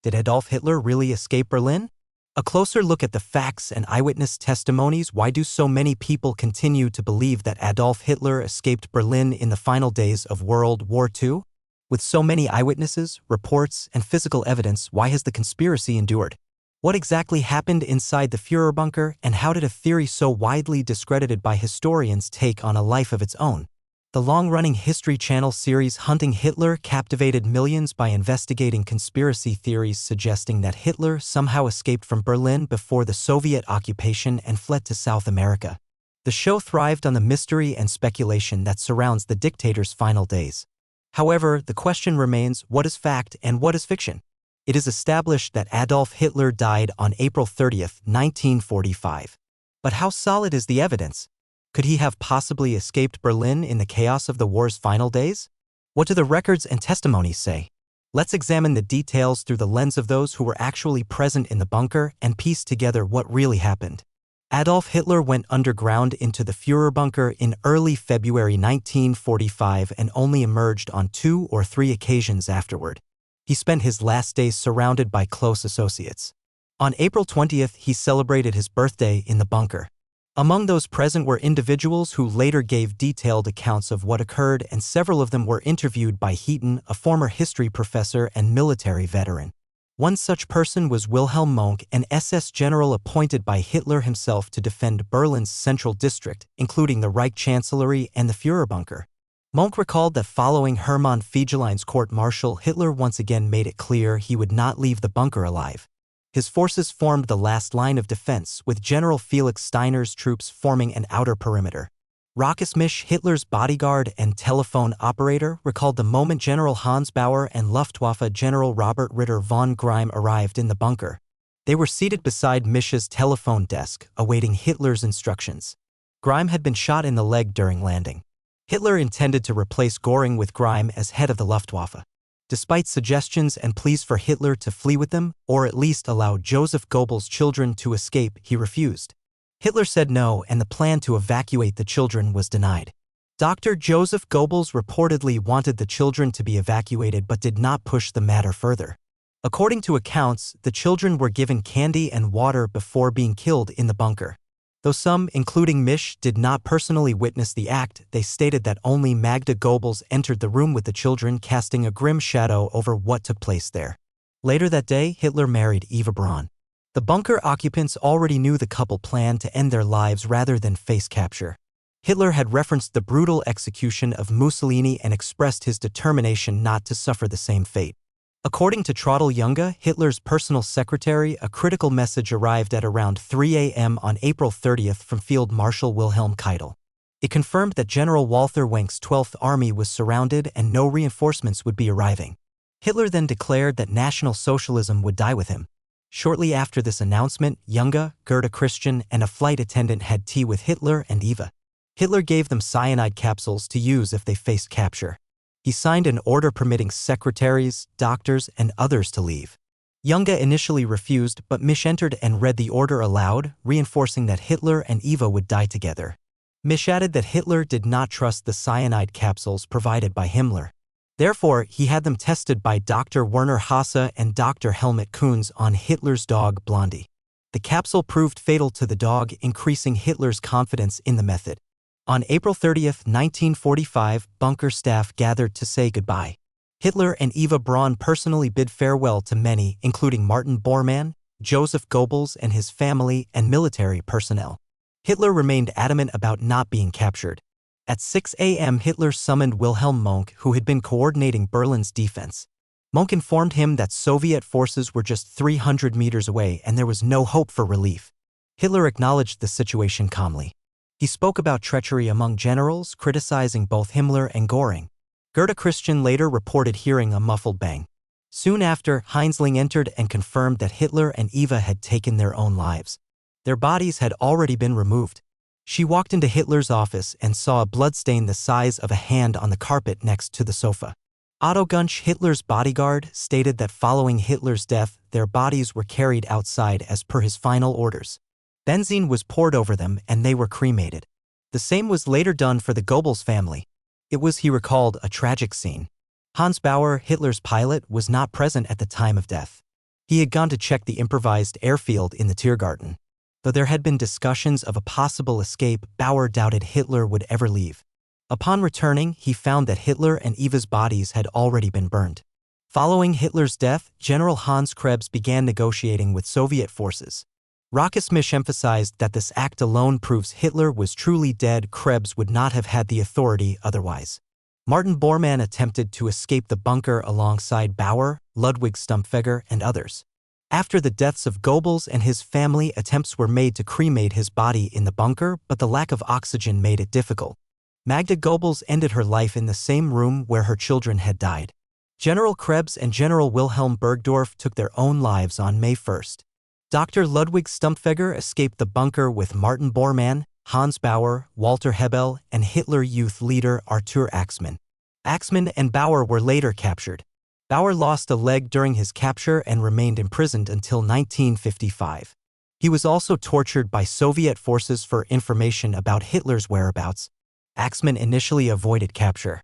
Did Adolf Hitler really escape Berlin? A closer look at the facts and eyewitness testimonies. Why do so many people continue to believe that Adolf Hitler escaped Berlin in the final days of World War II? With so many eyewitnesses, reports, and physical evidence, why has the conspiracy endured? What exactly happened inside the Führer bunker, and how did a theory so widely discredited by historians take on a life of its own? The long-running History Channel series Hunting Hitler captivated millions by investigating conspiracy theories suggesting that Hitler somehow escaped from Berlin before the Soviet occupation and fled to South America. The show thrived on the mystery and speculation that surrounds the dictator's final days. However, the question remains, what is fact and what is fiction? It is established that Adolf Hitler died on April 30, 1945. But how solid is the evidence? Could he have possibly escaped Berlin in the chaos of the war's final days? What do the records and testimonies say? Let's examine the details through the lens of those who were actually present in the bunker and piece together what really happened. Adolf Hitler went underground into the Führer bunker in early February 1945 and only emerged on 2 or 3 occasions afterward. He spent his last days surrounded by close associates. On April 20th, he celebrated his birthday in the bunker. Among those present were individuals who later gave detailed accounts of what occurred, and several of them were interviewed by Heaton, a former history professor and military veteran. One such person was Wilhelm Mohnke, an SS general appointed by Hitler himself to defend Berlin's central district, including the Reich Chancellery and the Führer bunker. Mohnke recalled that following Hermann Fegelein's court-martial, Hitler once again made it clear he would not leave the bunker alive. His forces formed the last line of defense, with General Felix Steiner's troops forming an outer perimeter. Rochus Misch, Hitler's bodyguard and telephone operator, recalled the moment General Hans Bauer and Luftwaffe General Robert Ritter von Greim arrived in the bunker. They were seated beside Misch's telephone desk, awaiting Hitler's instructions. Greim had been shot in the leg during landing. Hitler intended to replace Göring with Greim as head of the Luftwaffe. Despite suggestions and pleas for Hitler to flee with them, or at least allow Joseph Goebbels' children to escape, he refused. Hitler said no, and the plan to evacuate the children was denied. Dr. Joseph Goebbels reportedly wanted the children to be evacuated but did not push the matter further. According to accounts, the children were given candy and water before being killed in the bunker. Though some, including Misch, did not personally witness the act, they stated that only Magda Goebbels entered the room with the children, casting a grim shadow over what took place there. Later that day, Hitler married Eva Braun. The bunker occupants already knew the couple planned to end their lives rather than face capture. Hitler had referenced the brutal execution of Mussolini and expressed his determination not to suffer the same fate. According to Traudl Junge, Hitler's personal secretary, a critical message arrived at around 3 a.m. on April 30th from Field Marshal Wilhelm Keitel. It confirmed that General Walther Wenck's 12th Army was surrounded and no reinforcements would be arriving. Hitler then declared that National Socialism would die with him. Shortly after this announcement, Junge, Gerda Christian, and a flight attendant had tea with Hitler and Eva. Hitler gave them cyanide capsules to use if they faced capture. He signed an order permitting secretaries, doctors, and others to leave. Junge initially refused, but Misch entered and read the order aloud, reinforcing that Hitler and Eva would die together. Misch added that Hitler did not trust the cyanide capsules provided by Himmler. Therefore, he had them tested by Dr. Werner Hasse and Dr. Helmut Kunz on Hitler's dog Blondie. The capsule proved fatal to the dog, increasing Hitler's confidence in the method. On April 30, 1945, bunker staff gathered to say goodbye. Hitler and Eva Braun personally bid farewell to many, including Martin Bormann, Joseph Goebbels and his family, and military personnel. Hitler remained adamant about not being captured. At 6 a.m. Hitler summoned Wilhelm Mohnke, who had been coordinating Berlin's defense. Mohnke informed him that Soviet forces were just 300 meters away and there was no hope for relief. Hitler acknowledged the situation calmly. He spoke about treachery among generals, criticizing both Himmler and Göring. Gerda Christian later reported hearing a muffled bang. Soon after, Heinzling entered and confirmed that Hitler and Eva had taken their own lives. Their bodies had already been removed. She walked into Hitler's office and saw a bloodstain the size of a hand on the carpet next to the sofa. Otto Gunsch, Hitler's bodyguard, stated that following Hitler's death, their bodies were carried outside as per his final orders. Benzene was poured over them and they were cremated. The same was later done for the Goebbels family. It was, he recalled, a tragic scene. Hans Bauer, Hitler's pilot, was not present at the time of death. He had gone to check the improvised airfield in the Tiergarten. Though there had been discussions of a possible escape, Bauer doubted Hitler would ever leave. Upon returning, he found that Hitler and Eva's bodies had already been burned. Following Hitler's death, General Hans Krebs began negotiating with Soviet forces. Rockesmith emphasized that this act alone proves Hitler was truly dead. Krebs would not have had the authority otherwise. Martin Bormann attempted to escape the bunker alongside Bauer, Ludwig Stumpfegger, and others. After the deaths of Goebbels and his family, attempts were made to cremate his body in the bunker, but the lack of oxygen made it difficult. Magda Goebbels ended her life in the same room where her children had died. General Krebs and General Wilhelm Burgdorf took their own lives on May 1. Dr. Ludwig Stumpfegger escaped the bunker with Martin Bormann, Hans Bauer, Walter Hebel, and Hitler Youth leader Artur Axmann. Axmann and Bauer were later captured. Bauer lost a leg during his capture and remained imprisoned until 1955. He was also tortured by Soviet forces for information about Hitler's whereabouts. Axmann initially avoided capture.